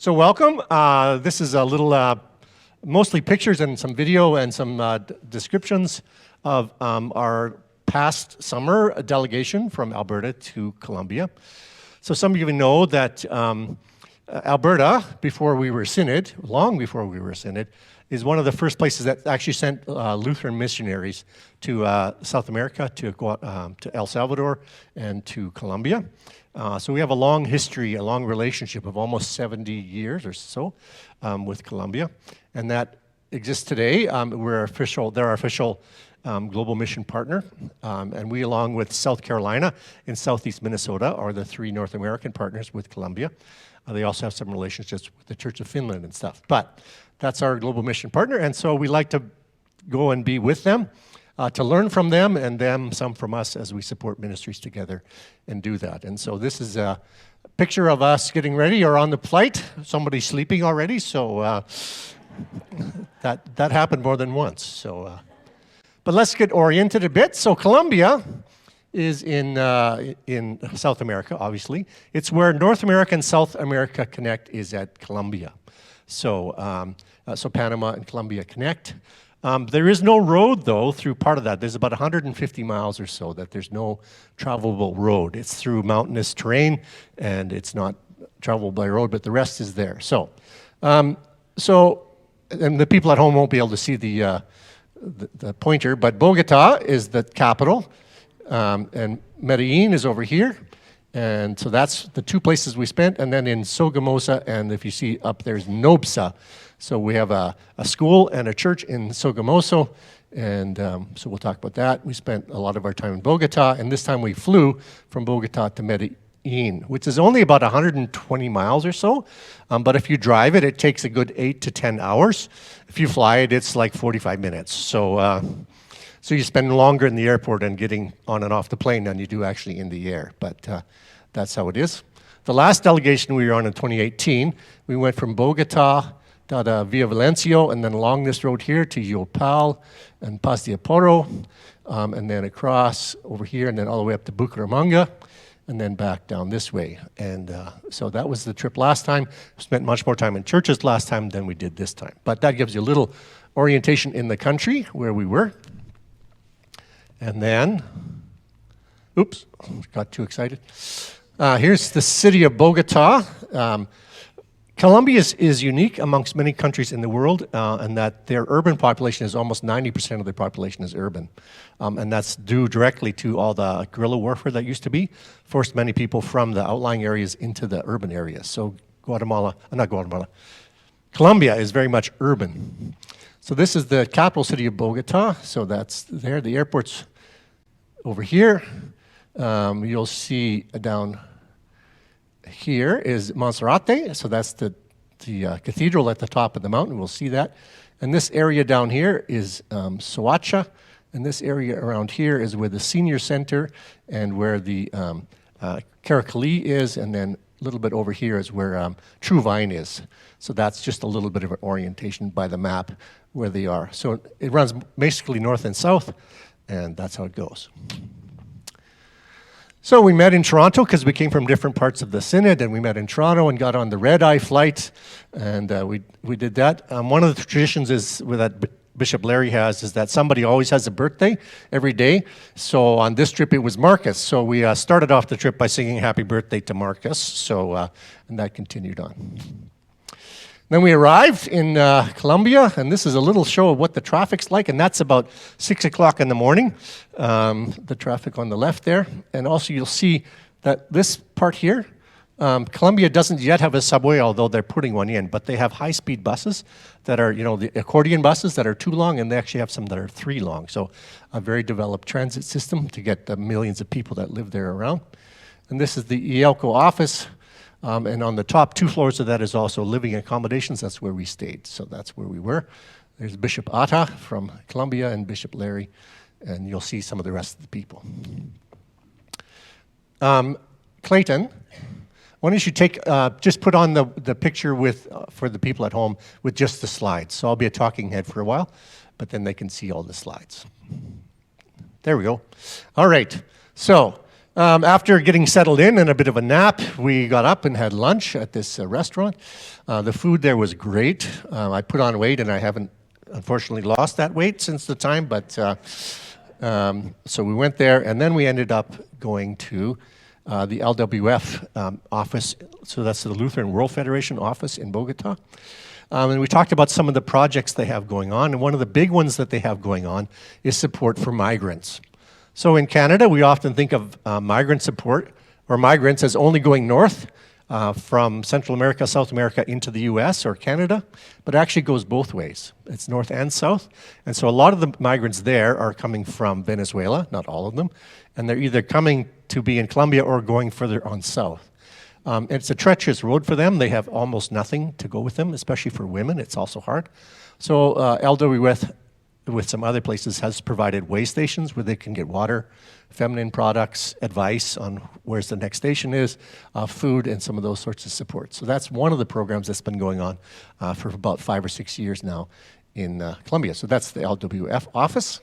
So welcome. This is a little, mostly pictures and some video and some descriptions of our past summer delegation from Alberta to Colombia. So some of you know that Alberta, before we were Synod, long before we were Synod, is one of the first places that actually sent Lutheran missionaries to South America, to El Salvador, and to Colombia. So we have a long history, a long relationship of almost 70 years or so with Colombia, and that exists today. They're our official global mission partner, and we, along with South Carolina and Southeast Minnesota, are the three North American partners with Colombia. They also have some relationships with the Church of Finland and stuff, but that's our global mission partner, and so we like to go and be with them, to learn from them, and them some from us as we support ministries together and do that. And so this is a picture of us getting ready or on the flight. Somebody's sleeping already, so that happened more than once. So, but let's get oriented a bit. So Colombia is in South America, obviously. It's where North America and South America connect, is at Colombia. So, so Panama and Colombia connect. There is no road, though, through part of that. There's about 150 miles or so that there's no travelable road. It's through mountainous terrain, and it's not travelable by road, but the rest is there. So, and the people at home won't be able to see the pointer, but Bogota is the capital, and Medellin is over here. And so that's the two places we spent. And then in Sogamoso, and if you see up there's Nobsa. So we have a school and a church in Sogamoso, and so we'll talk about that. We spent a lot of our time in Bogota, and this time we flew from Bogota to Medellin, which is only about 120 miles or so. But if you drive it, it takes a good 8 to 10 hours. If you fly it, it's like 45 minutes. So, so you spend longer in the airport and getting on and off the plane than you do actually in the air. But that's how it is. The last delegation we were on in 2018, we went from Bogota down to Villa Vilencio, and then along this road here to Yopal and Paz de Aporo, and then across over here, and then all the way up to Bucaramanga, and then back down this way. And so that was the trip last time. Spent much more time in churches last time than we did this time. But that gives you a little orientation in the country where we were. And then, oops, got too excited. Here's the city of Bogota. Colombia is unique amongst many countries in the world, and that their urban population is almost 90% of their population is urban. And that's due directly to all the guerrilla warfare that used to be, forced many people from the outlying areas into the urban areas. So Colombia is very much urban. So this is the capital city of Bogota, so that's there. The airport's over here. You'll see down here is Monserrate, so that's the cathedral at the top of the mountain. We'll see that. And this area down here is Soacha, and this area around here is where the senior center and where the Caracali is, and then a little bit over here is where True Vine is. So that's just a little bit of an orientation by the map where they are. So it runs basically north and south, and that's how it goes. So we met in Toronto because we came from different parts of the Synod, and we met in Toronto and got on the red-eye flight, and we did that. One of the traditions is that Bishop Larry has is that somebody always has a birthday every day. So on this trip it was Marcus. So we started off the trip by singing happy birthday to Marcus. So and that continued on. Then we arrived in Colombia, and this is a little show of what the traffic's like, and that's about 6 o'clock in the morning, the traffic on the left there. And also you'll see that this part here, Colombia doesn't yet have a subway, although they're putting one in, but they have high-speed buses that are, the accordion buses that are 2 long, and they actually have some that are 3 long. So a very developed transit system to get the millions of people that live there around. And this is the IELCO office. And on the top 2 floors of that is also living accommodations. That's where we stayed. So that's where we were. There's Bishop Atta from Colombia and Bishop Larry, and you'll see some of the rest of the people. Clayton, why don't you just put on the picture for the people at home with just the slides. So I'll be a talking head for a while, but then they can see all the slides. There we go. All right. So After getting settled in and a bit of a nap, we got up and had lunch at this restaurant. The food there was great. I put on weight, and I haven't, unfortunately, lost that weight since the time, but so we went there, and then we ended up going to the LWF office, so that's the Lutheran World Federation office in Bogota. And we talked about some of the projects they have going on, and one of the big ones that they have going on is support for migrants. So in Canada, we often think of migrant support or migrants as only going north from Central America, South America into the US or Canada, but it actually goes both ways. It's north and south. And so a lot of the migrants there are coming from Venezuela, not all of them, and they're either coming to be in Colombia or going further on south. It's a treacherous road for them. They have almost nothing to go with them, especially for women. It's also hard. So LWF, with some other places, has provided way stations where they can get water, feminine products, advice on where's the next station is, food, and some of those sorts of support. So that's one of the programs that's been going on for about 5 or 6 years now in Colombia. So that's the LWF office.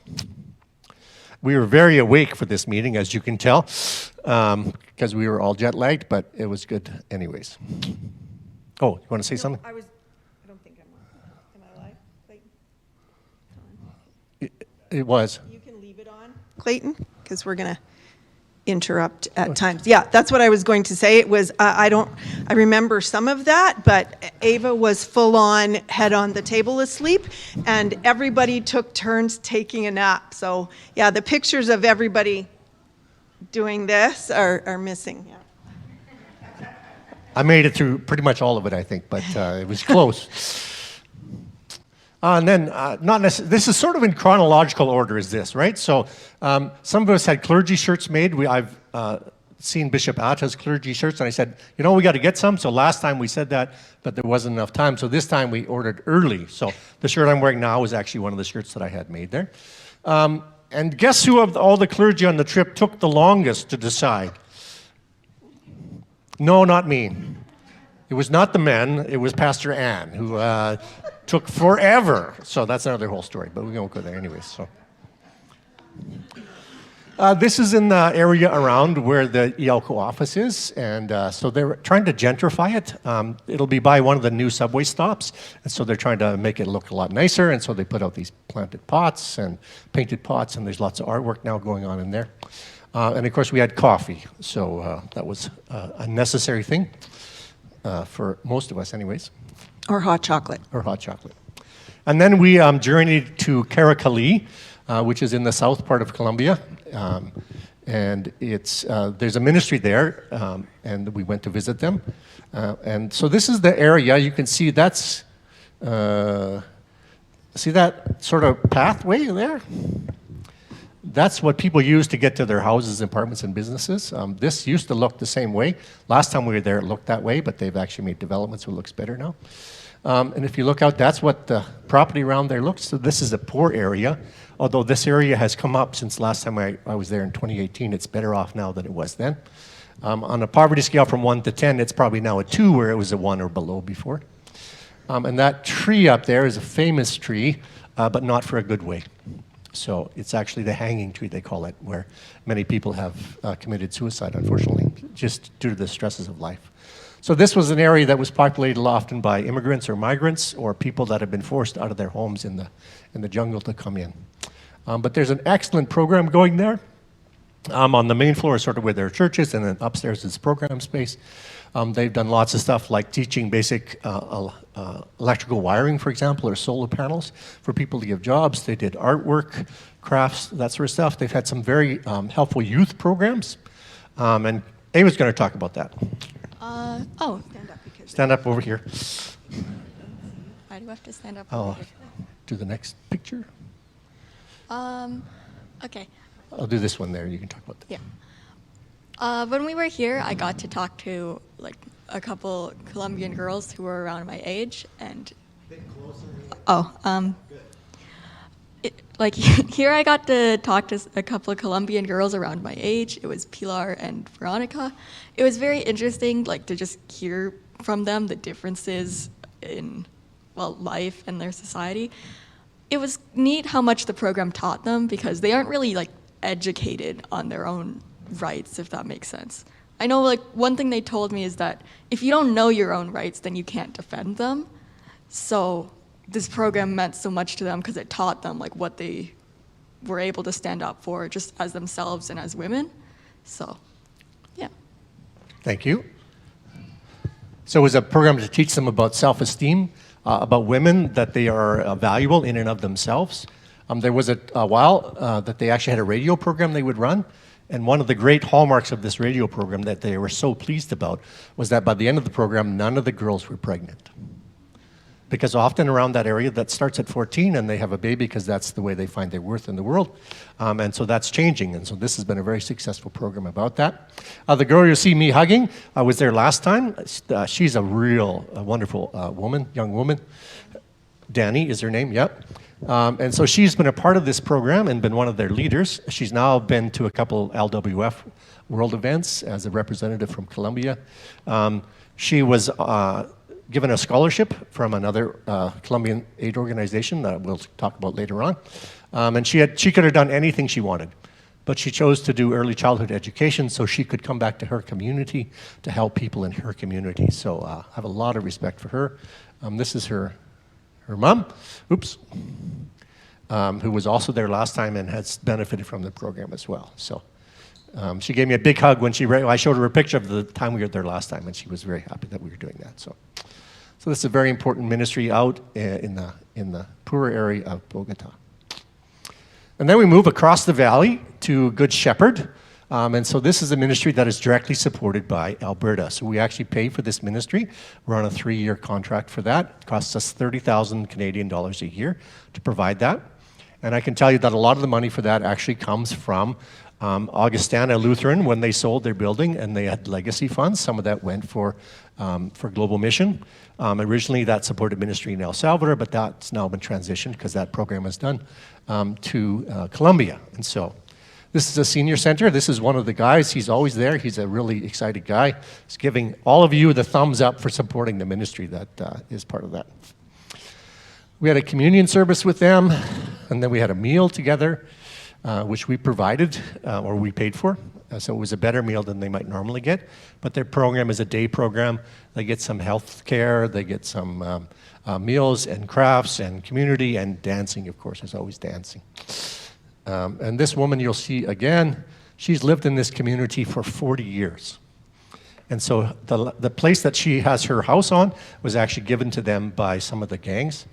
We were very awake for this meeting, as you can tell, because we were all jet lagged, but it was good anyways. Oh, you want to say something? I don't think I'm on. Am I live, Clayton? It was. You can leave it on, Clayton, because we're going to interrupt at times. Yeah, that's what I was going to say. It was, I remember some of that, but Ava was full on, head on the table asleep, and everybody took turns taking a nap. So yeah, the pictures of everybody doing this are missing. Yeah. I made it through pretty much all of it, I think, but it was close. And then, this is sort of in chronological order, is this, right? So some of us had clergy shirts made. I've seen Bishop Atta's clergy shirts, and I said, we got to get some. So last time we said that, but there wasn't enough time. So this time we ordered early. So the shirt I'm wearing now is actually one of the shirts that I had made there. And guess who of all the clergy on the trip took the longest to decide? No, not me. It was not the men. It was Pastor Ann, who took forever. So that's another whole story, but we won't go there anyways. So this is in the area around where the ELCO office is, and so they're trying to gentrify it. It'll be by one of the new subway stops, and so they're trying to make it look a lot nicer, and so they put out these planted pots and painted pots, and there's lots of artwork now going on in there. And of course we had coffee, so that was a necessary thing for most of us anyways. Or hot chocolate. Or hot chocolate. And then we journeyed to Caracali, which is in the south part of Colombia. And there's a ministry there, and we went to visit them. And so this is the area. You can see see that sort of pathway there? That's what people use to get to their houses, apartments, and businesses. This used to look the same way. Last time we were there, it looked that way, but they've actually made developments, so it looks better now. And if you look out, that's what the property around there looks. So this is a poor area, although this area has come up since last time I was there in 2018. It's better off now than it was then. On a poverty scale from 1 to 10, it's probably now a 2, where it was a 1 or below before. And that tree up there is a famous tree, but not for a good way. So it's actually the hanging tree, they call it, where many people have committed suicide, unfortunately, just due to the stresses of life. So this was an area that was populated often by immigrants or migrants or people that have been forced out of their homes in the jungle to come in. But there's an excellent program going there. On the main floor is sort of where there are churches, and then upstairs is program space. They've done lots of stuff like teaching basic electrical wiring, for example, or solar panels for people to give jobs. They did artwork, crafts, that sort of stuff. They've had some very helpful youth programs. And Ava's going to talk about that. Stand up. Stand up over here. Why do I have to stand up? I'll do the next picture. Okay. I'll do this one there. You can talk about that. Yeah. When we were here, I got to talk to a couple Colombian girls who were around my age, and here I got to talk to a couple of Colombian girls around my age. It was Pilar and Veronica. It was very interesting, to just hear from them the differences in life and their society. It was neat how much the program taught them, because they aren't really educated on their own rights, if that makes sense. I know, like, one thing they told me is that if you don't know your own rights, then you can't defend them. So this program meant so much to them because it taught them, like, what they were able to stand up for just as themselves and as women. So, yeah. Thank you. So it was a program to teach them about self-esteem, about women, that they are valuable in and of themselves. There was a while that they actually had a radio program they would run. And one of the great hallmarks of this radio program that they were so pleased about was that by the end of the program, none of the girls were pregnant. Because often around that area, that starts at 14 and they have a baby because that's the way they find their worth in the world. And so that's changing. And so this has been a very successful program about that. The girl you see me hugging, I was there last time. She's a wonderful woman, young woman. Danny is her name, yep. And so she's been a part of this program and been one of their leaders. She's now been to a couple LWF world events as a representative from Colombia. She was given a scholarship from another Colombian aid organization that we'll talk about later on. And she could have done anything she wanted, but she chose to do early childhood education so she could come back to her community to help people in her community. So I have a lot of respect for her. This is her mom, who was also there last time and has benefited from the program as well. So she gave me a big hug when I showed her a picture of the time we were there last time, and she was very happy that we were doing that. So this is a very important ministry out in the poorer area of Bogota. And then we move across the valley to Good Shepherd. And so this is a ministry that is directly supported by Alberta. So we actually pay for this ministry. We're on a 3-year contract for that. It costs us 30,000 Canadian dollars a year to provide that. And I can tell you that a lot of the money for that actually comes from Augustana Lutheran when they sold their building and they had legacy funds. Some of that went for Global Mission. Originally that supported ministry in El Salvador, but that's now been transitioned because that program is done to Colombia. And so this is a senior center. This is one of the guys. He's always there. He's a really excited guy. He's giving all of you the thumbs up for supporting the ministry that is part of that. We had a communion service with them, and then we had a meal together, which we provided or we paid for. So it was a better meal than they might normally get. But their program is a day program. They get some health care. They get some meals and crafts and community and dancing, of course. There's always dancing. And this woman you'll see again, she's lived in this community for 40 years. And so the place that she has her house on was actually given to them by some of the gangs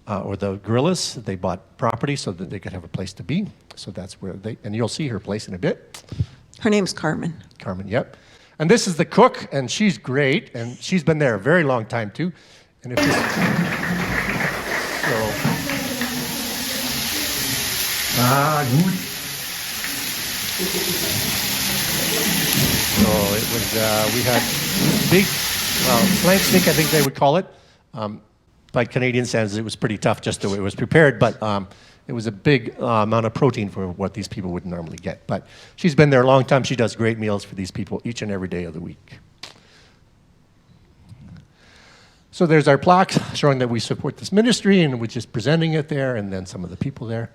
or the guerrillas. They bought property so that they could have a place to be. So that's where and you'll see her place in a bit. Her name's Carmen. Carmen, yep. And this is the cook, and she's great, and she's been there a very long time too. And if this, good. So it was, we had big, flank steak, I think they would call it. By Canadian standards, it was pretty tough just the way it was prepared, but it was a big amount of protein for what these people would normally get. But she's been there a long time. She does great meals for these people each and every day of the week. So there's our plaque showing that we support this ministry, and we're just presenting it there, and then some of the people there.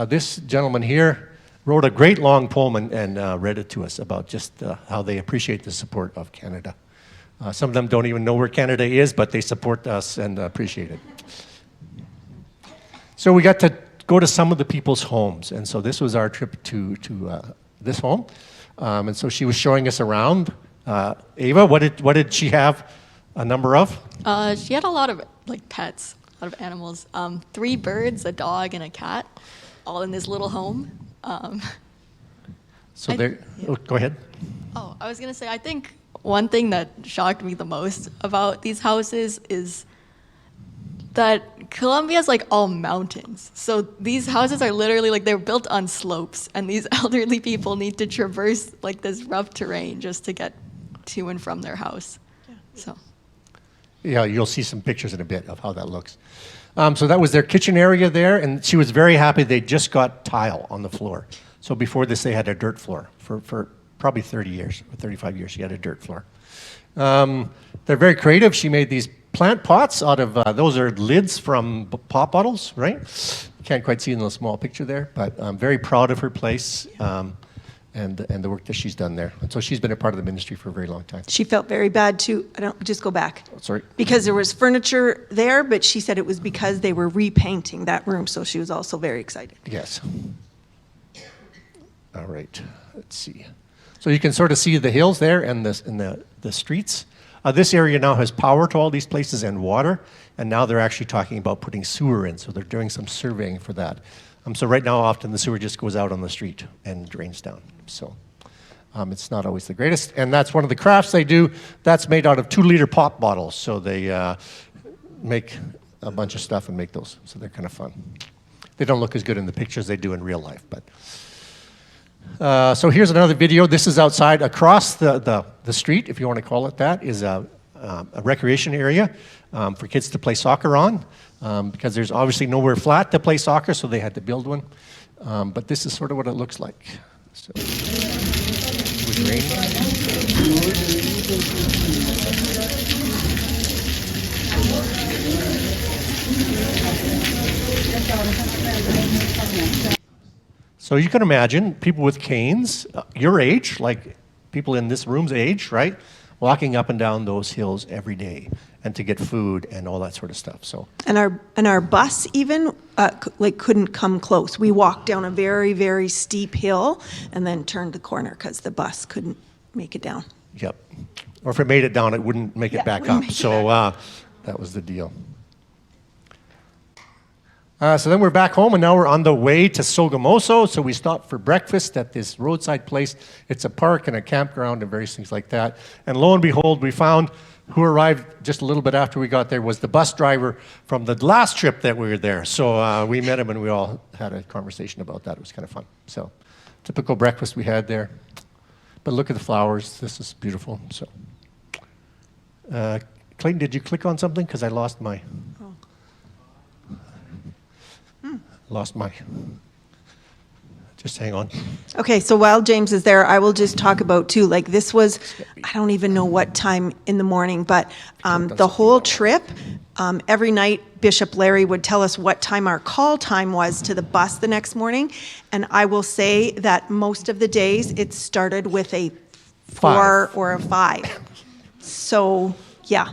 This gentleman here wrote a great long poem and read it to us about just how they appreciate the support of Canada. Some of them don't even know where Canada is, but they support us and appreciate it. So we got to go to some of the people's homes, and so this was our trip to this home. And so she was showing us around. Ava, what did she have a number of? She had a lot of pets, a lot of animals. 3 birds, a dog, and a cat, all in this little home. Go ahead. Oh, I was gonna say, I think one thing that shocked me the most about these houses is that Colombia is all mountains. So these houses are literally they're built on slopes, and these elderly people need to traverse this rough terrain just to get to and from their house. Yeah. So. Yeah, you'll see some pictures in a bit of how that looks. So that was their kitchen area there, and she was very happy they just got tile on the floor. So before this, they had a dirt floor for probably 30 years or 35 years. She had a dirt floor. They're very creative. She made these plant pots out of, those are lids from pop bottles, right? You can't quite see in the small picture there, but I'm very proud of her place. and the work that she's done there. And so she's been a part of the ministry for a very long time. She felt very bad too. I don't, just go back. Sorry. Because there was furniture there, but she said it was because they were repainting that room, so she was also very excited. Yes. All right. Let's see. So you can sort of see the hills there and the streets. This area now has power to all these places and water, and now they're actually talking about putting sewer in, so they're doing some surveying for that. So right now, often the sewer just goes out on the street and drains down. So it's not always the greatest. And that's one of the crafts they do. That's made out of 2-liter pop bottles. So they make a bunch of stuff and make those. So they're kind of fun. They don't look as good in the pictures they do in real life. But so here's another video. This is outside across the street, if you want to call it that, is a recreation area for kids to play soccer on. Because there's obviously nowhere flat to play soccer, so they had to build one. But this is sort of what it looks like. So, it was raining. So you can imagine people with canes, your age, like people in this room's age, right? Walking up and down those hills every day, and to get food and all that sort of stuff. So And our bus even couldn't come close. We walked down a very, very steep hill and then turned the corner because the bus couldn't make it down. Yep. Or if it made it down, it wouldn't make it back wouldn't up. make it So that was the deal. So then we're back home, and now we're on the way to Sogamoso. So we stopped for breakfast at this roadside place. It's a park and a campground and various things like that. And lo and behold, we found who arrived just a little bit after we got there was the bus driver from the last trip that we were there. So we met him, and we all had a conversation about that. It was kind of fun. So typical breakfast we had there. But look at the flowers. This is beautiful. So Clayton, did you click on something? Because I lost my... Lost my... Just hang on. Okay, so while James is there, I will just talk about too, like this was, I don't even know what time in the morning, but the whole trip, every night Bishop Larry would tell us what time our call time was to the bus the next morning. And I will say that most of the days it started with a 4 or a 5. So, yeah.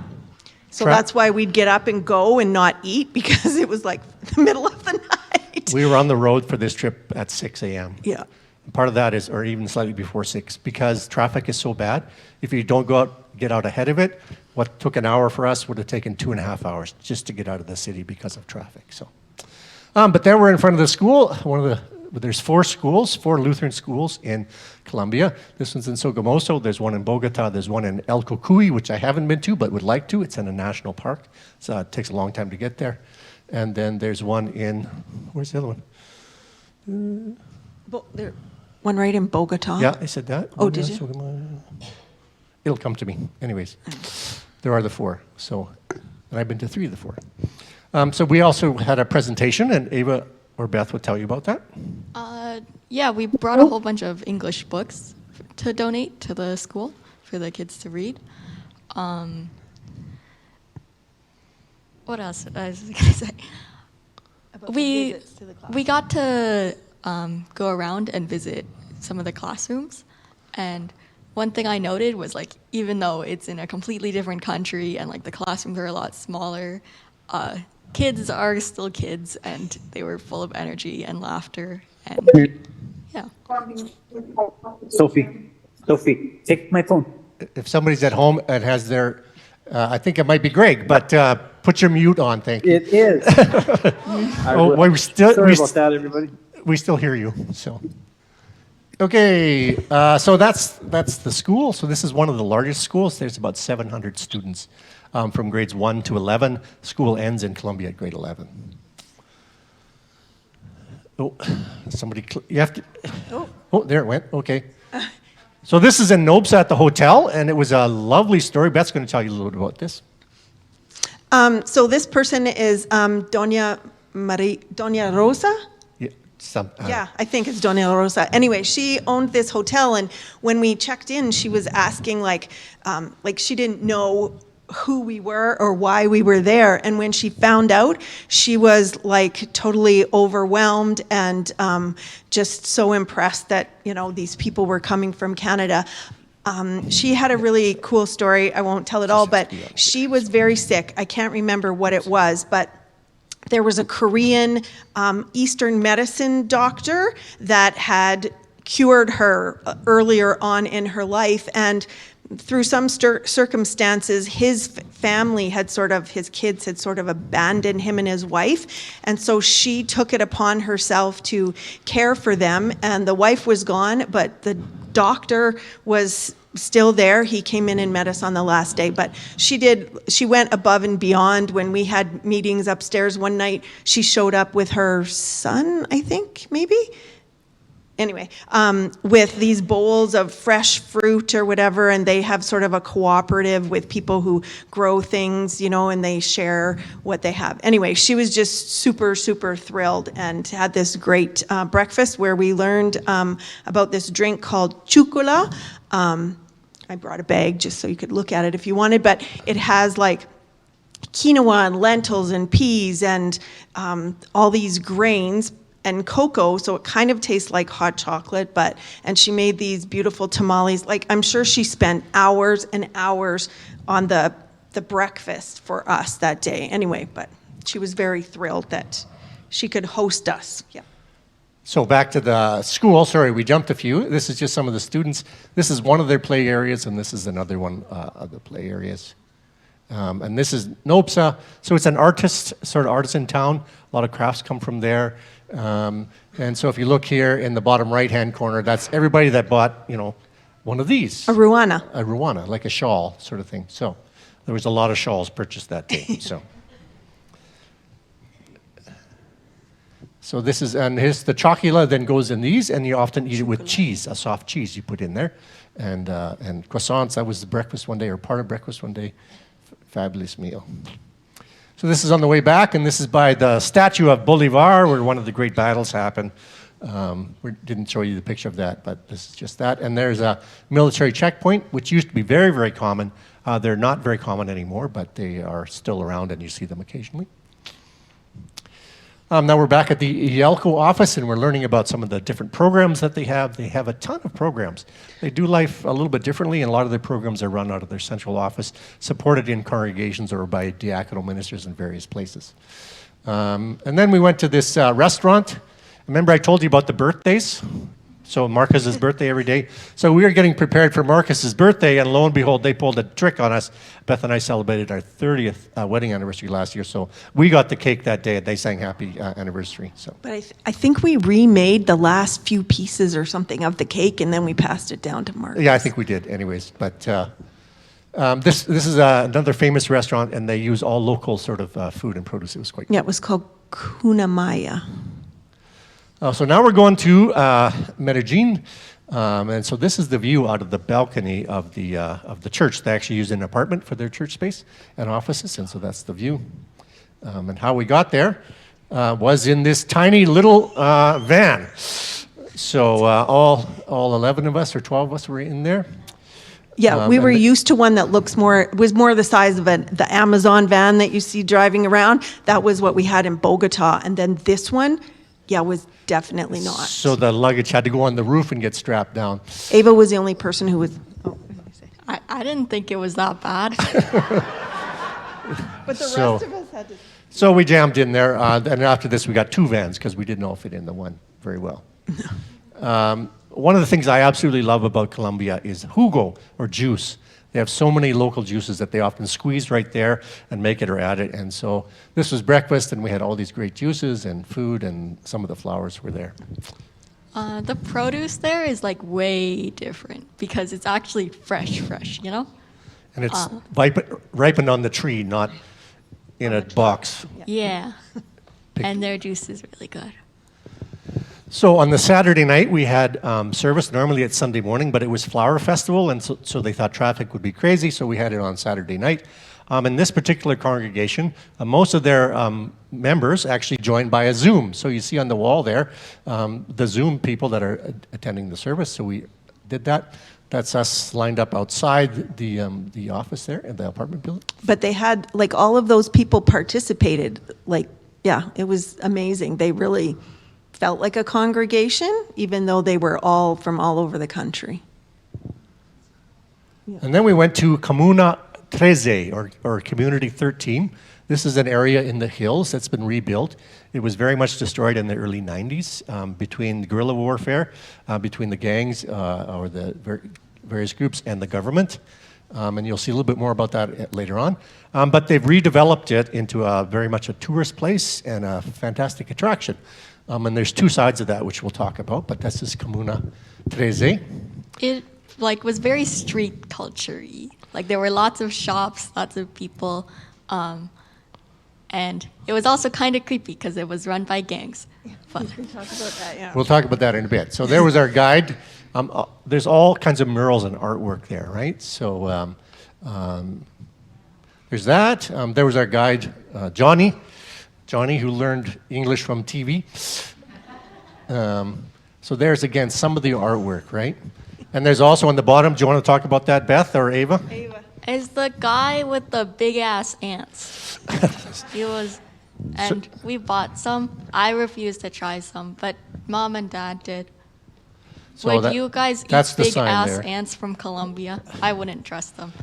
So that's why we'd get up and go and not eat, because it was like the middle of the night. We were on the road for this trip at 6 a.m. Yeah. Part of that is, or even slightly before 6, because traffic is so bad. If you don't go out, get out ahead of it, what took an hour for us would have taken 2.5 hours just to get out of the city because of traffic. So, but there we're in front of the school. There's 4 schools, 4 Lutheran schools in Colombia. This one's in Sogamoso. There's one in Bogota. There's one in El Cocuy, which I haven't been to but would like to. It's in a national park, so it takes a long time to get there. And then there's one in, where's the other one? One right in Bogota. Yeah, I said that. Oh, did you? It'll come to me. Anyways, there are the 4. So, and I've been to 3 of the 4. So we also had a presentation, and Ava or Beth would tell you about that. Yeah, we brought a whole bunch of English books to donate to the school for the kids to read. What else I was going to say? We got to go around and visit some of the classrooms, and one thing I noted was, like, even though it's in a completely different country and like the classrooms are a lot smaller, kids are still kids, and they were full of energy and laughter, and yeah. Sophie, take my phone. If somebody's at home and has their, I think it might be Greg, but put your mute on, thank you. It is. Sorry about that, everybody. We still hear you. So, okay, so that's the school. So this is one of the largest schools. There's about 700 students from grades 1 to 11. School ends in Colombia at grade 11. Oh, somebody, you have to. Oh, there it went. Okay. So this is in Nobes at the hotel, and it was a lovely story. Beth's going to tell you a little bit about this. So this person is Doña Rosa? Yeah, I think it's Doña Rosa. Anyway, she owned this hotel, and when we checked in, she was asking, like she didn't know who we were or why we were there. And when she found out, she was like totally overwhelmed and just so impressed that, you know, these people were coming from Canada. She had a really cool story. I won't tell it all, but she was very sick. I can't remember what it was, but there was a Korean Eastern medicine doctor that had cured her earlier on in her life, and through some circumstances, his family had his kids had sort of abandoned him and his wife, and so she took it upon herself to care for them, and the wife was gone, but the doctor was still there. He came in and met us on the last day, but she went above and beyond. When we had meetings upstairs one night, she showed up with her son, I think, maybe? Anyway, with these bowls of fresh fruit or whatever, and they have sort of a cooperative with people who grow things, you know, and they share what they have. Anyway, she was just super, super thrilled and had this great breakfast where we learned about this drink called chukula. I brought a bag just so you could look at it if you wanted, but it has like quinoa and lentils and peas and all these grains and cocoa, so it kind of tastes like hot chocolate, and she made these beautiful tamales. Like, I'm sure she spent hours and hours on the breakfast for us that day. Anyway, but she was very thrilled that she could host us. Yeah. So back to the school. Sorry, we jumped a few. This is just some of the students. This is one of their play areas, and this is another one of the play areas. And this is Nopsa. So it's an artisan town. A lot of crafts come from there. And so if you look here in the bottom right-hand corner, that's everybody that bought, you know, one of these. A ruana. A ruana, like a shawl sort of thing. So there was a lot of shawls purchased that day. So this is, and here's the chocula then goes in these, and you often eat it with cheese, a soft cheese you put in there. And croissants, that was the breakfast one day, or part of breakfast one day. Fabulous meal. So this is on the way back, and this is by the statue of Bolivar, where one of the great battles happened. We didn't show you the picture of that, but this is just that. And there's a military checkpoint, which used to be very, very common. They're not very common anymore, but they are still around, and you see them occasionally. Now we're back at the Yelko office, and we're learning about some of the different programs that they have. They have a ton of programs. They do life a little bit differently, and a lot of their programs are run out of their central office, supported in congregations or by diaconal ministers in various places. And then we went to this restaurant. Remember I told you about the birthdays? So Marcus's birthday every day. So we were getting prepared for Marcus's birthday, and lo and behold, they pulled a trick on us. Beth and I celebrated our 30th wedding anniversary last year, so we got the cake that day, and they sang happy anniversary. So. But I think we remade the last few pieces or something of the cake, and then we passed it down to Marcus. Yeah, I think we did anyways. But this is another famous restaurant, and they use all local sort of food and produce. It was quite cool. Yeah, it was called Kunamaya. So now we're going to Medellin, and so this is the view out of the balcony of the church. They actually use an apartment for their church space and offices, and so that's the view. And how we got there was in this tiny little van. So all 11 of us or 12 of us were in there. Yeah, we were used to one that was more the size of the Amazon van that you see driving around. That was what we had in Bogota, and then this one, was definitely not. So the luggage had to go on the roof and get strapped down. Ava was the only person who was. Oh, what did I say? I didn't think it was that bad. But the rest of us had to. So we jammed in there, and after this we got two vans because we didn't all fit in the one very well. One of the things I absolutely love about Colombia is jugo, or juice. They have so many local juices that they often squeeze right there and make it or add it. And so this was breakfast, and we had all these great juices and food, and some of the flowers were there. The produce there is like way different because it's actually fresh, you know? And it's ripened on the tree, not in a box. Yeah. And their juice is really good. So on the Saturday night, we had service. Normally it's Sunday morning, but it was Flower Festival, and so they thought traffic would be crazy, so we had it on Saturday night. In this particular congregation, most of their members actually joined by a Zoom. So you see on the wall there the Zoom people that are attending the service, so we did that. That's us lined up outside the office there in the apartment building. But they had, like, all of those people participated. Like, yeah, it was amazing. They really felt like a congregation, even though they were all from all over the country. And then we went to Comuna 13, or Community 13. This is an area in the hills that's been rebuilt. It was very much destroyed in the early 90s between guerrilla warfare, between the gangs or the various groups and the government. And you'll see a little bit more about that later on. But they've redeveloped it into very much a tourist place and a fantastic attraction. And there's two sides of that, which we'll talk about, but this is Comuna 13. It was very street culture-y. Like there were lots of shops, lots of people, and it was also kind of creepy because it was run by gangs. But We talk about that, yeah. We'll talk about that in a bit. So there was our guide. There's all kinds of murals and artwork there, right? So there's that. There was our guide, Johnny, who learned English from TV. So there's, again, some of the artwork, right? And there's also on the bottom, do you want to talk about that, Beth or Ava? Ava. it's the guy with the big-ass ants. He was, and we bought some. I refused to try some, but Mom and Dad did. So Would you guys that's eat the sign big-ass there. ants from Colombia? I wouldn't trust them.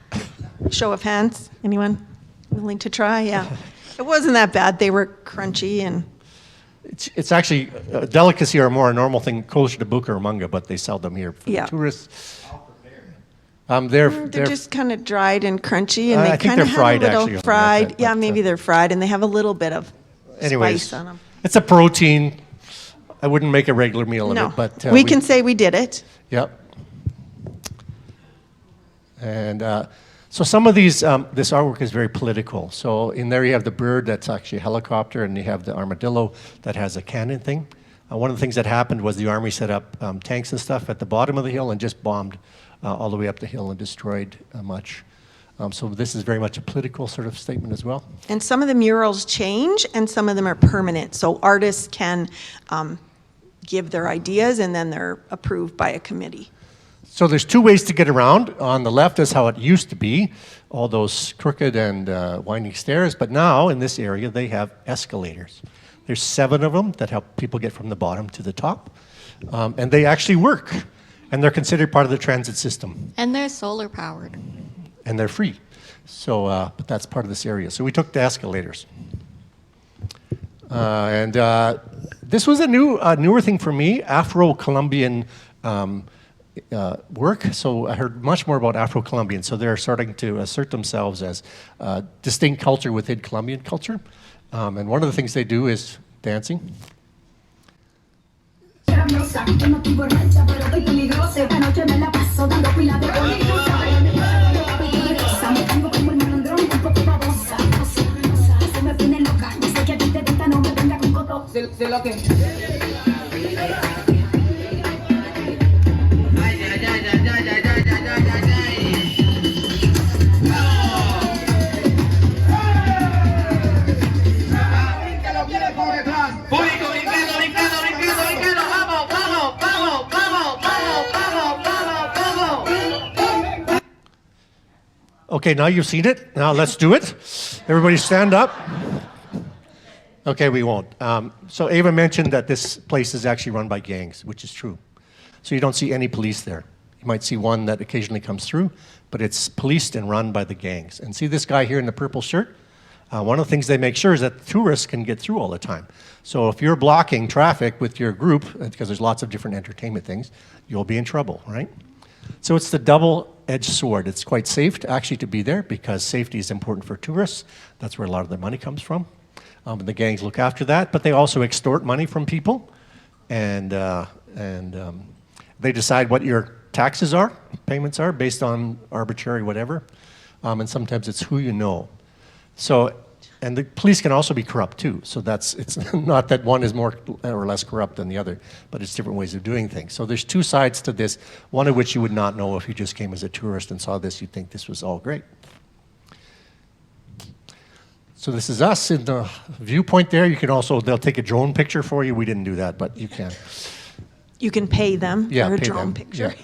Show of hands. Anyone willing to try? Yeah. It wasn't that bad. They were crunchy and It's actually a delicacy or more a normal thing closer to Bucaramanga, but they sell them here for Yeah. tourists. They're they're just kind of dried and crunchy, and I they think kind they're of have fried, a little actually, or something like fried. that, Yeah, but, maybe they're fried, and they have a little bit of anyways, spice on them. it's a protein. I wouldn't make a regular meal of No, it, but we can say we did it. Yep. And so some of these, this artwork is very political. So in there you have the bird that's actually a helicopter, and you have the armadillo that has a cannon thing. One of the things that happened was the army set up tanks and stuff at the bottom of the hill and just bombed all the way up the hill and destroyed much. So this is very much a political sort of statement as well. And some of the murals change, and some of them are permanent. So artists can give their ideas, and then they're approved by a committee. So there's two ways to get around. On the left is how it used to be, all those crooked and winding stairs. But now in this area, they have escalators. There's 7 of them that help people get from the bottom to the top. And they actually work. And they're considered part of the transit system. And they're solar powered. And they're free. So, but that's part of this area. So we took the escalators. And this was a newer thing for me, Afro-Colombian work. So I heard much more about Afro-Colombian. So they're starting to assert themselves as distinct culture within Colombian culture. And one of the things they do is dancing. Okay, now you've seen it. Now let's do it. Everybody stand up. Okay, we won't. So Ava mentioned that this place is actually run by gangs, which is true. So you don't see any police there. You might see one that occasionally comes through, but it's policed and run by the gangs. And see this guy here in the purple shirt? One of the things they make sure is that tourists can get through all the time. So if you're blocking traffic with your group, because there's lots of different entertainment things, you'll be in trouble, right? So it's the double-edged sword. It's quite safe actually to be there because safety is important for tourists. That's where a lot of their money comes from. And the gangs look after that, but they also extort money from people, and they decide what your taxes are, payments are, based on arbitrary whatever, and sometimes it's who you know. So, and the police can also be corrupt too. So it's not that one is more or less corrupt than the other, but it's different ways of doing things. So there's two sides to this, one of which you would not know if you just came as a tourist and saw this, you'd think this was all great. So this is us in the viewpoint there. You can also, they'll take a drone picture for you. We didn't do that, but you can. You can pay them for a pay drone them. picture.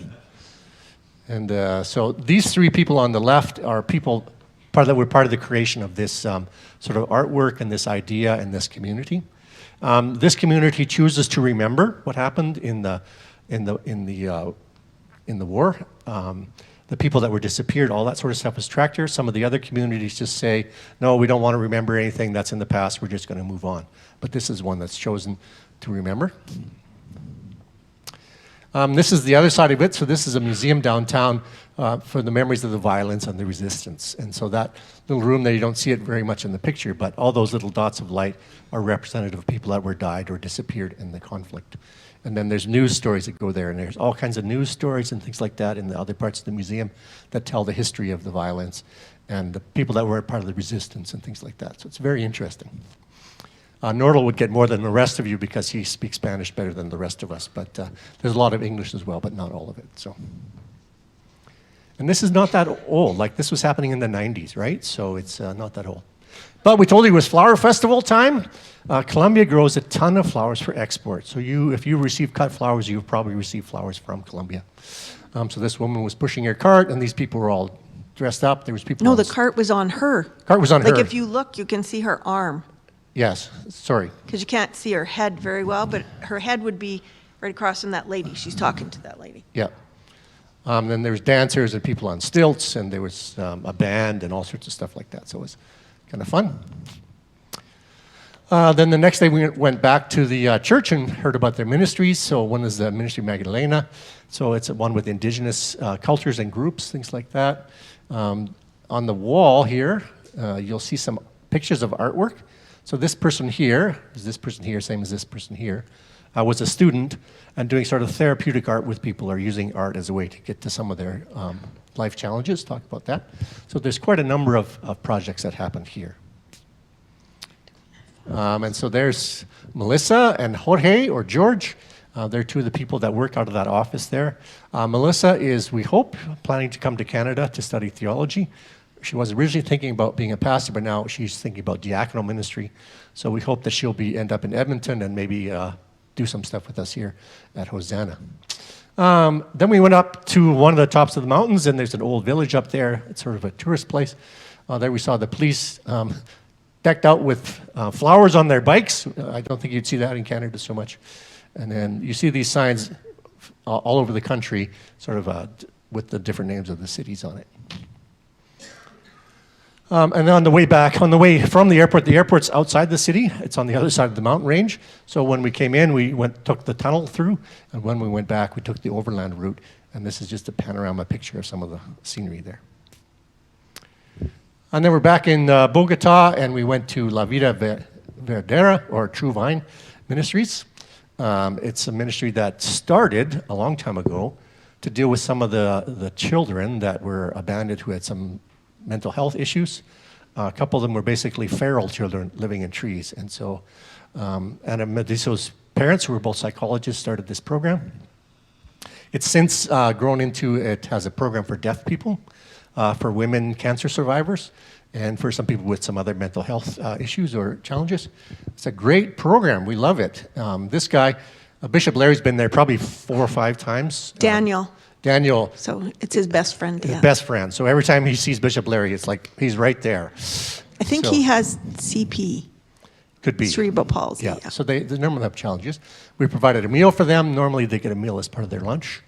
And so these three people on the left are people that were part of the creation of this sort of artwork and this idea and this community. This community chooses to remember what happened in the war. The people that were disappeared, all that sort of stuff was tracked here. Some of the other communities just say, no, we don't want to remember anything that's in the past. We're just going to move on. But this is one that's chosen to remember. This is the other side of it. So this is a museum downtown for the memories of the violence and the resistance. And so that little room there, you don't see it very much in the picture, but all those little dots of light are representative of people that were died or disappeared in the conflict. And then there's news stories that go there, and there's all kinds of news stories and things like that in the other parts of the museum that tell the history of the violence and the people that were part of the resistance and things like that. So it's very interesting. Nordal would get more than the rest of you because he speaks Spanish better than the rest of us, but there's a lot of English as well, but not all of it. So, and this is not that old. Like, this was happening in the 90s, right? So it's not that old. But we told you it was flower festival time. Colombia grows a ton of flowers for export. So if you receive cut flowers, you've probably received flowers from Colombia. So this woman was pushing her cart, and these people were all dressed up. There was people. No, the cart was on her. Cart was on her. Like, if you look, you can see her arm. Yes, sorry. Because you can't see her head very well, but her head would be right across from that lady. She's talking to that lady. Yeah. Then there was dancers and people on stilts, and there was a band and all sorts of stuff like that. So it was kind of fun. Then the next day we went back to the church and heard about their ministries. So one is the Ministry Magdalena. So it's one with indigenous cultures and groups, things like that. On the wall here, you'll see some pictures of artwork. So this person here, same as this person here, was a student and doing sort of therapeutic art with people, or using art as a way to get to some of their life challenges, talk about that. So there's quite a number of projects that happened here. And so there's Melissa and Jorge, or George. They're two of the people that work out of that office there. Melissa is, we hope, planning to come to Canada to study theology. She was originally thinking about being a pastor, but now she's thinking about diaconal ministry. So we hope that she'll end up in Edmonton and maybe do some stuff with us here at Hosanna. Then we went up to one of the tops of the mountains, and there's an old village up there. It's sort of a tourist place. There we saw the police decked out with flowers on their bikes. I don't think you'd see that in Canada so much. And then you see these signs all over the country, sort of with the different names of the cities on it. And then on the way from the airport's outside the city. It's on the other side of the mountain range. So when we came in, we took the tunnel through, and when we went back, we took the overland route. And this is just a panorama picture of some of the scenery there. And then we're back in Bogota, and we went to La Vida Verdadera, or True Vine Ministries. It's a ministry that started a long time ago to deal with some of the children that were abandoned who had some mental health issues. A couple of them were basically feral children living in trees. And so Ana Medici's parents, who were both psychologists, started this program. It's since grown into, it has a program for deaf people, for women cancer survivors, and for some people with some other mental health issues or challenges. It's a great program. We love it. This guy, Bishop Larry's been there probably 4 or 5 times. Daniel. So it's his best friend. His best friend. So every time he sees Bishop Larry, it's like he's right there. I think he has CP. Could be. Cerebral palsy. Yeah. So they normally have challenges. We provided a meal for them. Normally they get a meal as part of their lunch.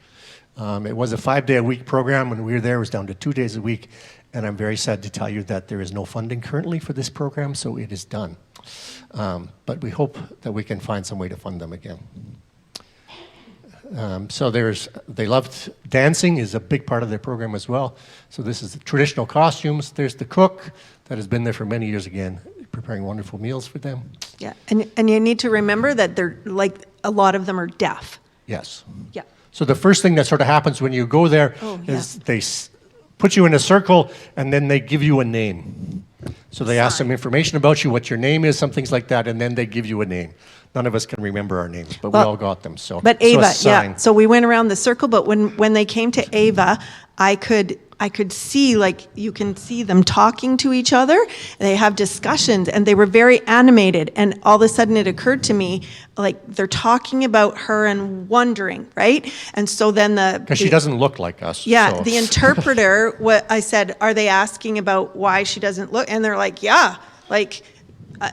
It was a 5-day-a-week program. When we were there, it was down to 2 days a week. And I'm very sad to tell you that there is no funding currently for this program, so it is done. But we hope that we can find some way to fund them again. So they loved dancing is a big part of their program as well. So this is the traditional costumes. There's the cook that has been there for many years again, preparing wonderful meals for them. Yeah, and you need to remember that they're like a lot of them are deaf. Yes. Yeah. So the first thing that sort of happens when you go there is they put you in a circle and then they give you a name. So they ask some information about you, what your name is, some things like that, and then they give you a name. None of us can remember our names, but we all got them. So, but Ava, yeah. So we went around the circle, but when they came to Ava, I could I could see, like, you can see them talking to each other. They have discussions, and they were very animated. And all of a sudden, it occurred to me, like, they're talking about her and wondering, right? And so then Because she doesn't look like us. yeah, so. the interpreter, what I said, are they asking about why she doesn't look? And they're like, yeah, like,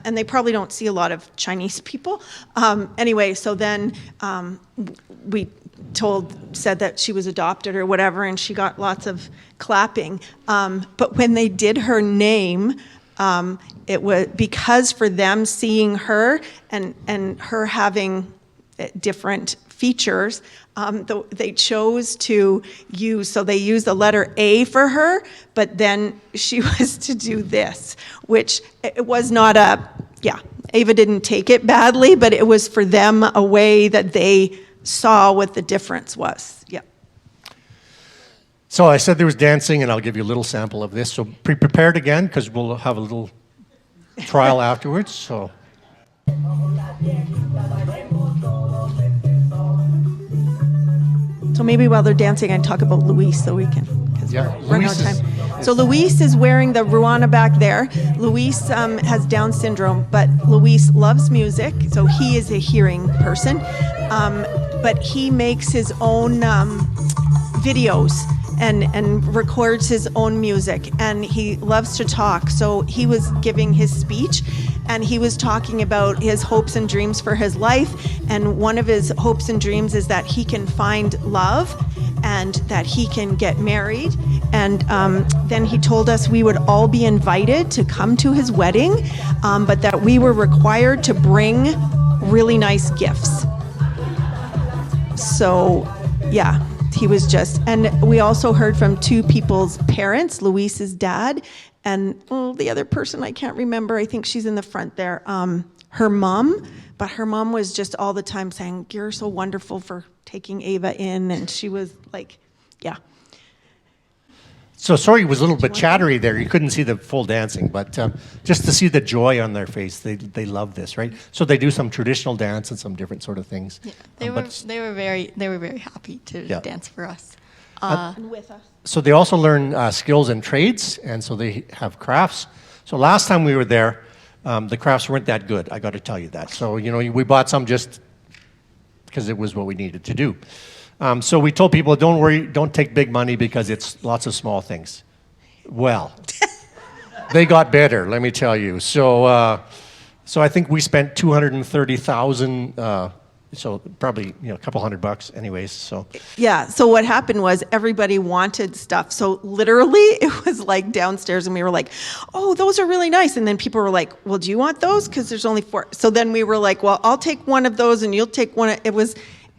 and they probably don't see a lot of Chinese people. Anyway, so then we said that she was adopted or whatever, and she got lots of clapping. But when they did her name, it was because for them seeing her and her having different features, they chose to use, so they used the letter A for her, but then she was to do this, which it was not Ava didn't take it badly, but it was for them a way that they saw what the difference was. Yeah. So I said there was dancing, and I'll give you a little sample of this. So be prepared again, because we'll have a little trial afterwards. So. So maybe while they're dancing, I talk about Luis so we can, because Yeah, we're running out of Luis time. So Luis is wearing the Ruana back there. Luis has Down syndrome, but Luis loves music, so he is a hearing person. But he makes his own videos and records his own music, and he loves to talk. So he was giving his speech, and he was talking about his hopes and dreams for his life, and one of his hopes and dreams is that he can find love and that he can get married. And then he told us we would all be invited to come to his wedding, but that we were required to bring really nice gifts. So, yeah, he was just, and we also heard from two people's parents, Luis's dad, and the other person I can't remember, I think she's in the front there, her mom, but her mom was just all the time saying, you're so wonderful for taking Ava in, and she was like, yeah. So sorry, it was a little bit chattery there. You couldn't see the full dancing, but just to see the joy on their face, they love this, right? So they do some traditional dance and some different sort of things. Yeah, they were very happy to Yeah. dance for us. And with us. So they also learn skills and trades, and so they have crafts. So last time we were there, the crafts weren't that good. I got to tell you that. So we bought some just because it was what we needed to do. So we told people, don't worry, don't take big money because it's lots of small things. Well, they got better, let me tell you. So I think we spent $230,000. So probably a couple $100 anyways. So Yeah, so what happened was everybody wanted stuff. So literally it was like downstairs and we were like, oh, those are really nice. And then people were like, well, do you want those? Because there's only 4. So then we were like, well, I'll take one of those and you'll take one. It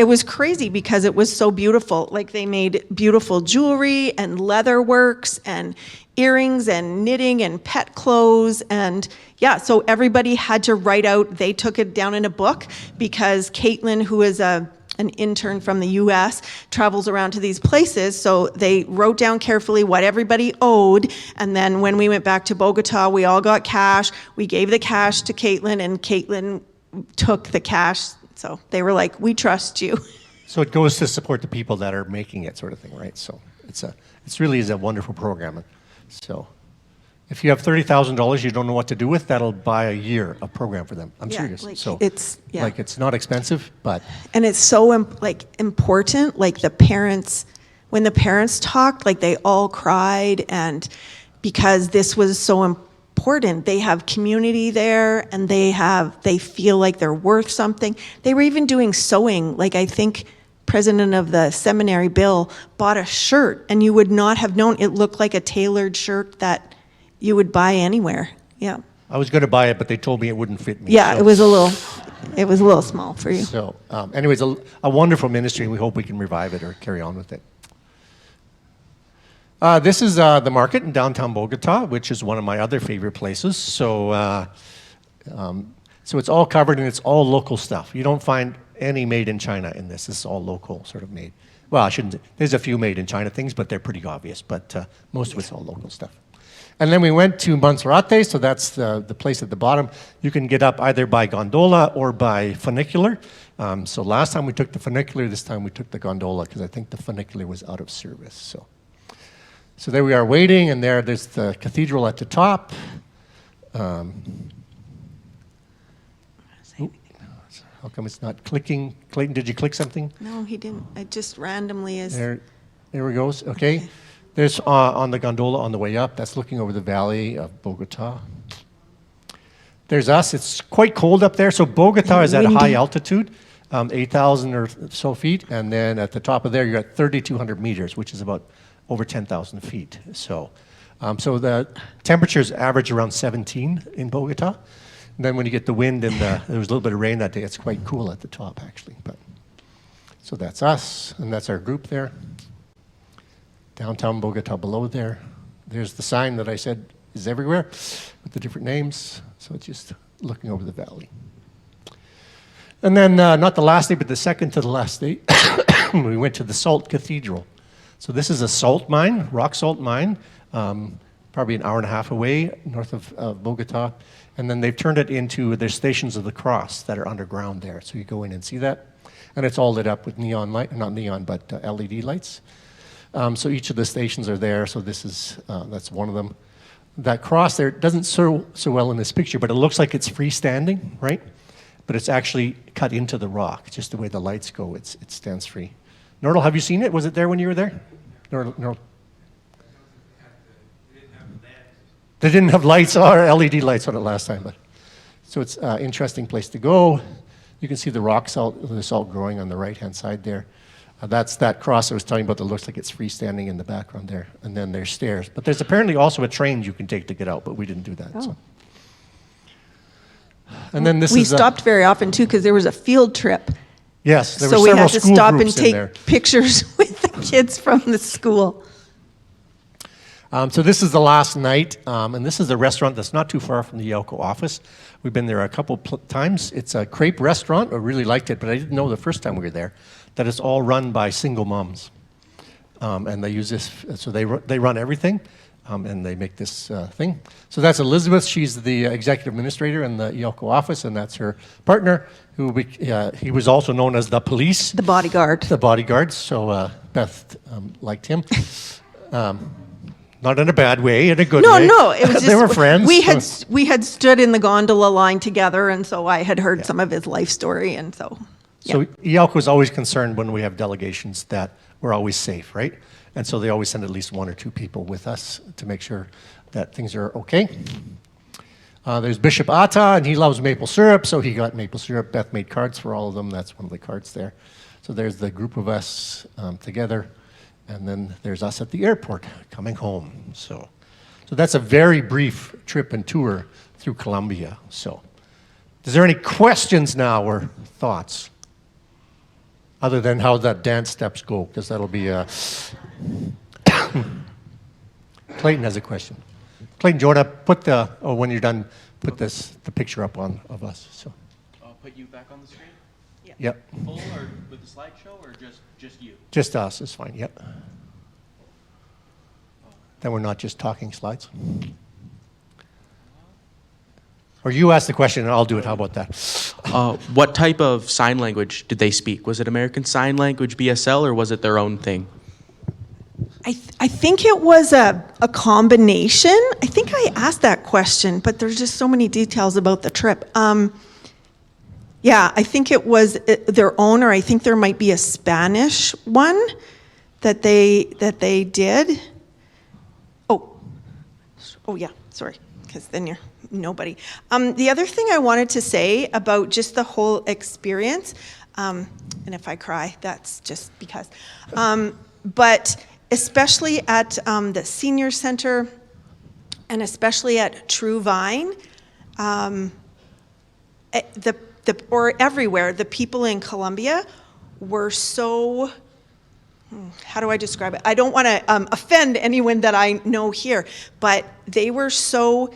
was crazy because it was so beautiful. Like they made beautiful jewelry and leather works and earrings and knitting and pet clothes. And yeah, so everybody had to write out, they took it down in a book because Caitlin, who is an intern from the US, travels around to these places. So they wrote down carefully what everybody owed. And then when we went back to Bogota, we all got cash. We gave the cash to Caitlin and Caitlin took the cash. So they were like, we trust you. So it goes to support the people that are making it, sort of thing, right? So it's really is a wonderful program. So if you have $30,000 you don't know what to do with, that'll buy a year of program for them. I'm Yeah, serious. like, So it's not expensive, but And it's so important, like the parents, when the parents talked, like they all cried, and because this was so important, they have community there and they feel like they're worth something. They were even doing sewing. Like I think president of the seminary, Bill, bought a shirt and you would not have known. It looked like a tailored shirt that you would buy anywhere. Yeah. I was going to buy it, but they told me it wouldn't fit me. Yeah, so. it was a little small for you. So anyways, a wonderful ministry, and we hope we can revive it or carry on with it. This is the market in downtown Bogota, which is one of my other favorite places. So it's all covered and it's all local stuff. You don't find any made in China in this. This is all local sort of made. Well, I shouldn't. There's a few made in China things, but they're pretty obvious. But most of it's all local stuff. And then we went to Monserrate, so that's the place at the bottom. You can get up either by gondola or by funicular. So last time we took the funicular, this time we took the gondola because I think the funicular was out of service. So there we are waiting, and there's the cathedral at the top. How come it's not clicking? Clayton, did you click something? No, he didn't. It just randomly is. There it goes. Okay. There's on the gondola on the way up. That's looking over the valley of Bogota. There's us. It's quite cold up there. So Bogota is at a high altitude, 8,000 or so feet. And then at the top of there, you're at 3,200 meters, which is about over 10,000 feet. So the temperatures average around 17 in Bogota. And then when you get the wind and there was a little bit of rain that day, it's quite cool at the top, actually. So that's us, and that's our group there. Downtown Bogota below there. There's the sign that I said is everywhere with the different names. So it's just looking over the valley. And then, not the last day, but the second to the last day, we went to the Salt Cathedral. So this is a salt mine, rock salt mine, probably an hour and a half away north of Bogota. And then they've turned it into, there's Stations of the Cross that are underground there. So you go in and see that. And it's all lit up with neon light, not neon, but LED lights. So each of the stations are there. So this is, that's one of them. That cross there doesn't show so well in this picture, but it looks like it's freestanding, right? But it's actually cut into the rock, just the way the lights go, it stands free. Nordal, have you seen it? Was it there when you were there? Nordal. They didn't have lights or LED lights on it last time, but so it's an interesting place to go. You can see the rock salt, the salt growing on the right-hand side there. That's that cross I was telling you about that looks like it's freestanding in the background there. And then there's stairs. But there's apparently also a train you can take to get out, but we didn't do that. So. And then we stopped very often, too, because there was a field trip. Yes, there were so we several had to school stop and groups in there. take pictures with the kids from the school. So this is the last night, and this is a restaurant that's not too far from the Yelko office. We've been there a couple times. It's a crepe restaurant. I really liked it, but I didn't know the first time we were there that it's all run by single moms. And they use this, so they run everything, and they make this thing. So that's Elizabeth. She's the executive administrator in the Yelko office, and that's her partner, who he was also known as the police. The bodyguard. The bodyguard. So Beth liked him. Not in a bad way, in a good way. No, it was just they were friends. We had stood in the gondola line together, and so I had heard some of his life story, and so. Yeah. So Yelko was always concerned when we have delegations that we're always safe, right? And so they always send at least one or two people with us to make sure that things are okay. There's Bishop Atta, and he loves maple syrup, so he got maple syrup. Beth made cards for all of them. That's one of the cards there. So there's the group of us together. And then there's us at the airport coming home. So that's a very brief trip and tour through Colombia. So is there any questions now or thoughts? Other than how that dance steps go, because that'll be Clayton has a question. Clayton, do you want to put when you're done, put the picture up of us. So. I'll put you back on the screen? Yep. Full or with the slideshow or just you? Just us is fine, yep. Then we're not just talking slides. Or you ask the question and I'll do it. How about that? What type of sign language did they speak? Was it American Sign Language, BSL, or was it their own thing? I think it was a combination. I think I asked that question, but there's just so many details about the trip. Yeah, I think it was their own, or I think there might be a Spanish one that they did. Oh yeah, sorry, because then you're nobody. The other thing I wanted to say about just the whole experience, and if I cry, that's just because, but especially at the senior center, and especially at True Vine, or everywhere, the people in Colombia were so, how do I describe it? I don't want to offend anyone that I know here, but they were so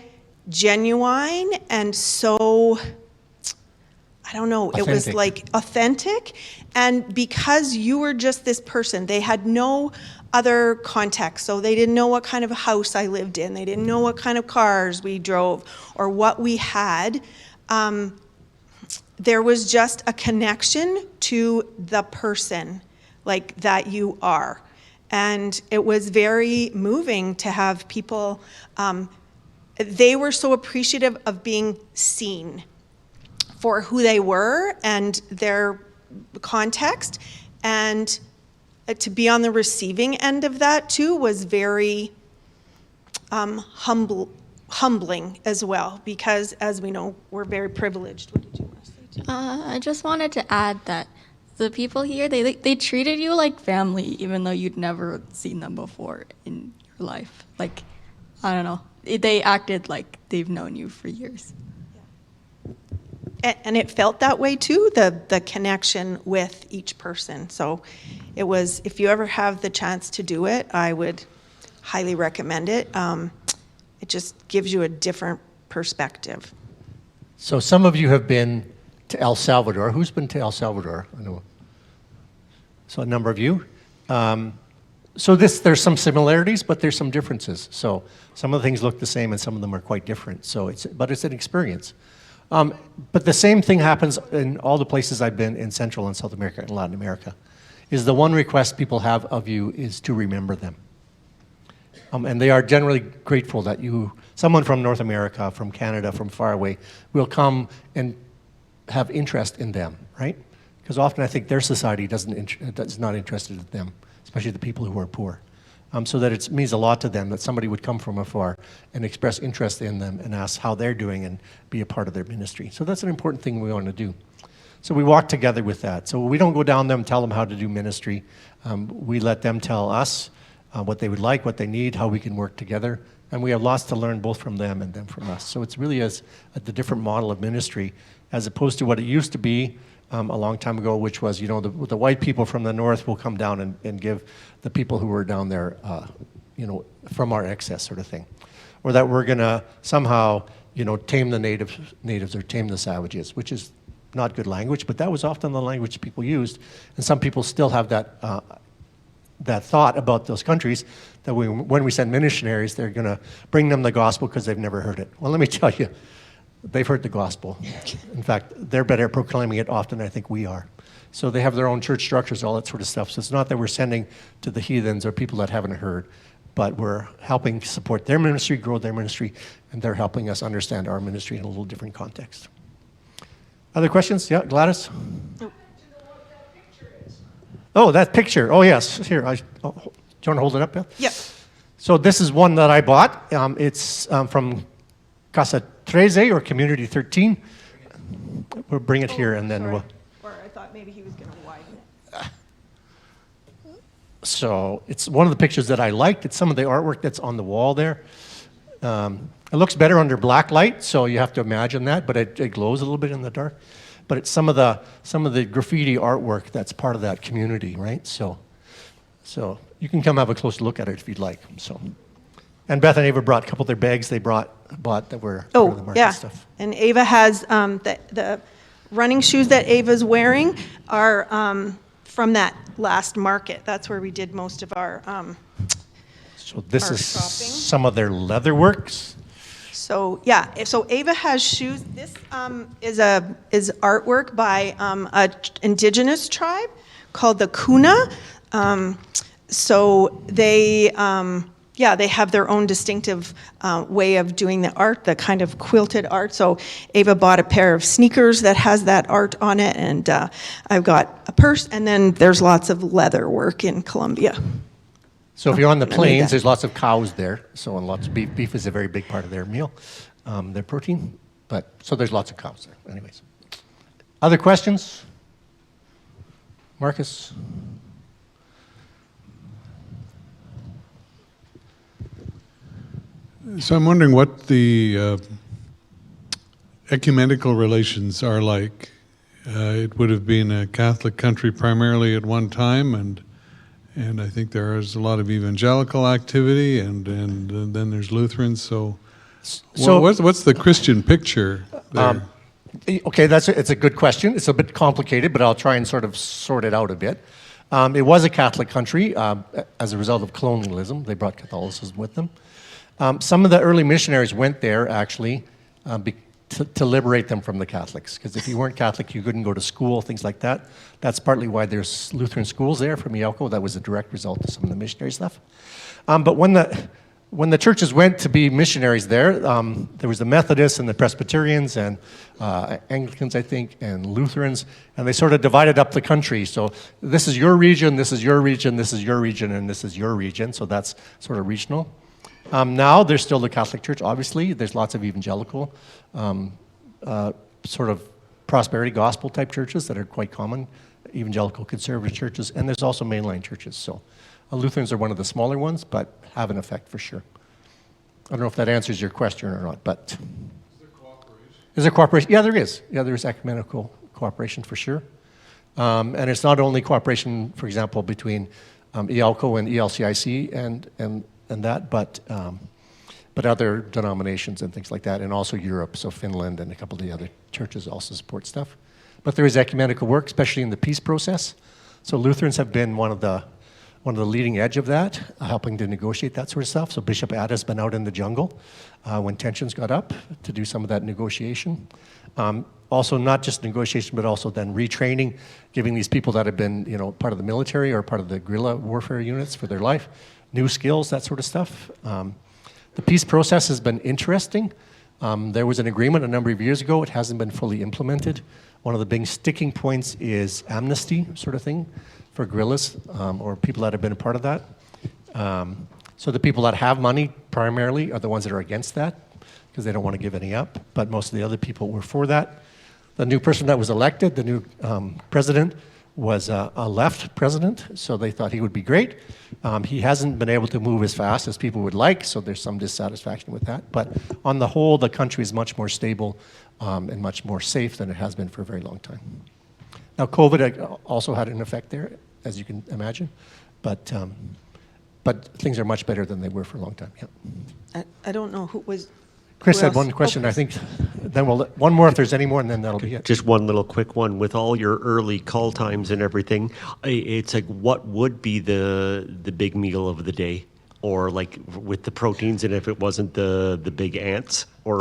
genuine and so, I don't know, authentic. It was like authentic. And because you were just this person, they had no other context. So they didn't know what kind of a house I lived in. They didn't know what kind of cars we drove or what we had. There was just a connection to the person like that you are. And it was very moving to have people, they were so appreciative of being seen for who they were and their context. And to be on the receiving end of that too was very humbling as well, because as we know, we're very privileged. What did you want to say, Tim? I just wanted to add that the people here, they treated you like family, even though you'd never seen them before in your life. Like, I don't know. They acted like they've known you for years. And it felt that way too, the connection with each person. So it was, if you ever have the chance to do it, I would highly recommend it. It just gives you a different perspective. So some of you have been to El Salvador. Who's been to El Salvador? I know. So a number of you. So there's some similarities, but there's some differences. So some of the things look the same, and some of them are quite different. So it's an experience. But the same thing happens in all the places I've been in Central and South America and Latin America. Is the one request people have of you is to remember them. And they are generally grateful that someone from North America, from Canada, from far away, will come and have interest in them, right? Because often I think their society is not interested in them, especially the people who are poor. So that it means a lot to them that somebody would come from afar and express interest in them and ask how they're doing and be a part of their ministry. So that's an important thing we want to do. So we walk together with that. So we don't go down them and tell them how to do ministry. We let them tell us what they would like, what they need, how we can work together. And we have lots to learn both from them and them from us. So it's really the different model of ministry as opposed to what it used to be a long time ago, which was, the white people from the north will come down and give the people who were down there, from our excess sort of thing. Or that we're going to somehow, tame the natives or tame the savages, which is not good language, but that was often the language people used. And some people still have that thought about those countries, that when we send missionaries, they're going to bring them the gospel because they've never heard it. Well, let me tell you, they've heard the gospel. In fact, they're better at proclaiming it often than I think we are. So they have their own church structures, all that sort of stuff. So it's not that we're sending to the heathens or people that haven't heard, but we're helping support their ministry, grow their ministry, and they're helping us understand our ministry in a little different context. Other questions? Yeah, Gladys? Oh, that picture. Oh, yes. Here, do you want to hold it up, Beth? Yep. So this is one that I bought. It's from Casa 13 or Community 13. We'll bring it here and then sorry. we'll... Or I thought maybe he was going to widen it. So it's one of the pictures that I liked. It's some of the artwork that's on the wall there. It looks better under black light, so you have to imagine that, but it glows a little bit in the dark. But it's some of the graffiti artwork that's part of that community, right? So you can come have a close look at it if you'd like. So, and Beth and Ava brought a couple of their bags they bought that were part of the market stuff. And Ava has the running shoes that Ava's wearing are from that last market. That's where we did most of our So this our is shopping. some of their leather works. So yeah, so Ava has shoes. This is artwork by a indigenous tribe called the Kuna. So they have their own distinctive way of doing the art, the kind of quilted art. So Ava bought a pair of sneakers that has that art on it, and I've got a purse, and then there's lots of leather work in Colombia. So if you're on the I need plains, that. there's lots of cows there. So and lots of beef. Beef is a very big part of their meal, their protein. So there's lots of cows there. Anyways, other questions? Marcus? So I'm wondering what the ecumenical relations are like. It would have been a Catholic country primarily at one time, and I think there is a lot of evangelical activity, and then there's Lutherans. So what's the Christian picture there? Okay, it's a good question. It's a bit complicated, but I'll try and sort of sort it out a bit. It was a Catholic country as a result of colonialism. They brought Catholicism with them. Some of the early missionaries went there, actually, to liberate them from the Catholics. Because if you weren't Catholic, you couldn't go to school, things like that. That's partly why there's Lutheran schools there from Ialco. That was a direct result of some of the missionary stuff. But when the churches went to be missionaries there was the Methodists and the Presbyterians and Anglicans, I think, and Lutherans, and they sort of divided up the country. So this is your region, this is your region, this is your region, and this is your region. So that's sort of regional. Now there's still the Catholic Church, obviously. There's lots of evangelical, sort of prosperity gospel type churches that are quite common, evangelical conservative churches, and there's also mainline churches. So Lutherans are one of the smaller ones, but have an effect for sure. I don't know if that answers your question or not, but... Is there cooperation? Yeah, there is. Yeah, there is ecumenical cooperation for sure. And it's not only cooperation, for example, between Ialco and ELCIC and that, but other denominations and things like that, and also Europe, so Finland and a couple of the other churches also support stuff. But there is ecumenical work, especially in the peace process. So Lutherans have been one of the leading edge of that, helping to negotiate that sort of stuff. So Bishop Ada's been out in the jungle when tensions got up to do some of that negotiation. Also, not just negotiation, but also then retraining, giving these people that have been, part of the military or part of the guerrilla warfare units for their life, new skills, that sort of stuff. The peace process has been interesting. There was an agreement a number of years ago. It hasn't been fully implemented. One of the big sticking points is amnesty sort of thing for guerrillas or people that have been a part of that. So the people that have money primarily are the ones that are against that because they don't want to give any up, but most of the other people were for that. The new person that was elected, the new president, was a left president, so they thought he would be great. He hasn't been able to move as fast as people would like, so there's some dissatisfaction with that. But on the whole, the country is much more stable and much more safe than it has been for a very long time. Now, COVID also had an effect there, as you can imagine, but things are much better than they were for a long time. Yeah. I don't know who was. Chris who had else? one question. Oh, I think then one more if there's any more, and then that'll be it. Just one little quick one. With all your early call times and everything, it's like, what would be the big meal of the day? Or like with the proteins, and if it wasn't the big ants? Or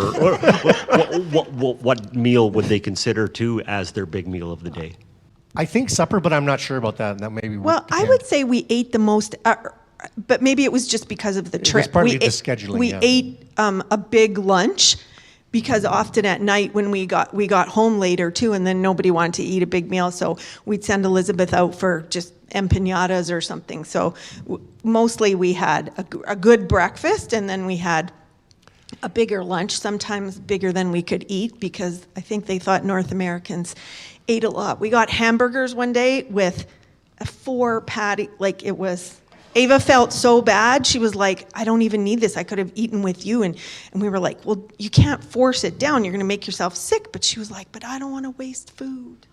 what meal would they consider too as their big meal of the day? I think supper, but I'm not sure about that. That maybe Well, I would say we ate the most, but maybe it was just because of the trip. was partly we the ate, scheduling, We yeah. ate a big lunch because often at night when we got home later too, and then nobody wanted to eat a big meal, so we'd send Elizabeth out for just empanadas or something. So mostly we had a good breakfast, and then we had a bigger lunch, sometimes bigger than we could eat, because I think they thought North Americans ate a lot. We got hamburgers one day with a 4 patty, like it was, Ava felt so bad. She was like, I don't even need this. I could have eaten with you. And we were like, well, you can't force it down. You're going to make yourself sick. But she was like, but I don't want to waste food.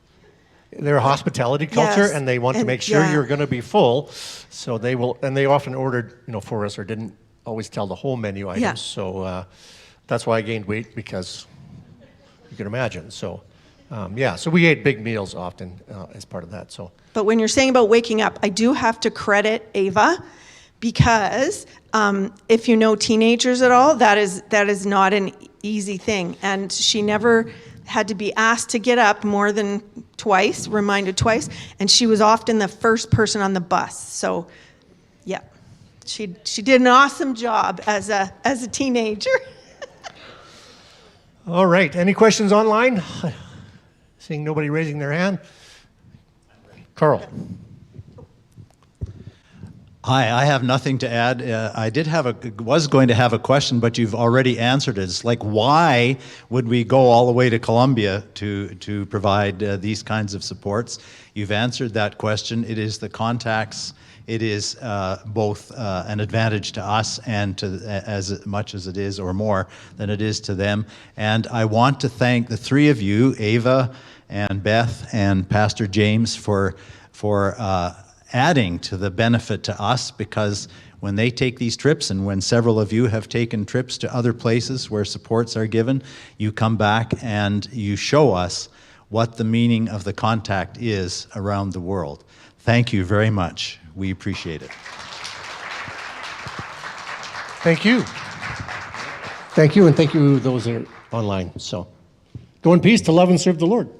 They're a hospitality culture, Yes, and they want to and make sure yeah. you're going to be full. So they will, and they often ordered, for us, or didn't always tell the whole menu items. Yeah. So that's why I gained weight, because you can imagine. So so we ate big meals often as part of that. So. But when you're saying about waking up, I do have to credit Ava, because if you know teenagers at all, that is not an easy thing. And she never had to be asked to get up more than twice, reminded twice, and she was often the first person on the bus. So, yeah, she did an awesome job as a teenager. All right. Any questions online? Seeing nobody raising their hand. Carl. Hi, I have nothing to add. I was going to have a question, but you've already answered it. It's like, why would we go all the way to Colombia to provide these kinds of supports? You've answered that question. It is the contacts. It is both an advantage to us and to as much as it is, or more than it is to them. And I want to thank the three of you, Ava and Beth and Pastor James, for adding to the benefit to us, because when they take these trips, and when several of you have taken trips to other places where supports are given, you come back and you show us what the meaning of the contact is around the world. Thank you very much. We appreciate it. Thank you. Thank you, and thank you those that are online. So Go in peace to love and serve the Lord.